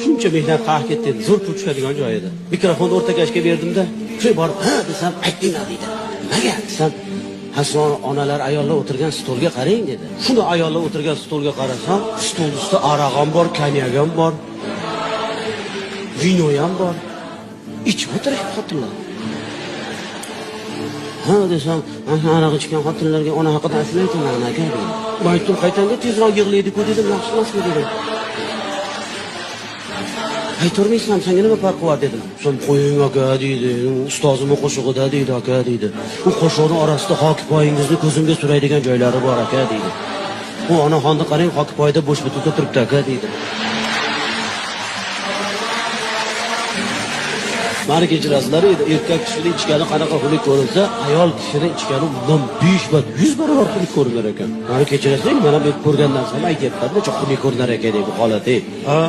Shuncha mehnat qilib ketdi, zo'r pul tushadigan joy edi. Mikrofonni o'rtakashga berdimda, shu borib, "Ha" desam, "Aytinglar" deydi. "Nega?" desam, "Hason onalar ayollar o'tirgan stolga qarang" dedi. Shuni ayollar o'tirgan stolga qarasam, stol ustida aroq ham bor, konyak ham bor, vino ham bor. Ichib o'tirishib xotinlar. "Ha" desam, "Aroq ichgan xotinlarga ona haqida ashula aytinglar aka" dedi. "Men aytdim, qaytanga tezroq yig'laydi-ku" dedim, "Yaxshi emasmi" dedim. "Aytolmaysan, senga nima farqi bor" dedim. "Sen qo'ying aka" deydi. "Ustozimni qo'shig'ida" deydi aka deydi. "Bu qo'shiqni orasida hokipoyingizni ko'zimga suraydigan joylari bor aka" deydi. "Bu onaxonni qarang, hokipoyda bo'sh butunda turibdi aka" deydi. Mani kechirasizlar edi, erkak kishini ichgani qanaqa xunuk ko'rinsa, ayol kishini ichgani undan 5 va 100 barobar xunuk ko'rinar ekan. Mani kechirasizlar, mana men ko'rgan narsani aytyapman, necha xunuk ko'rinar ekan deb holat. Ha?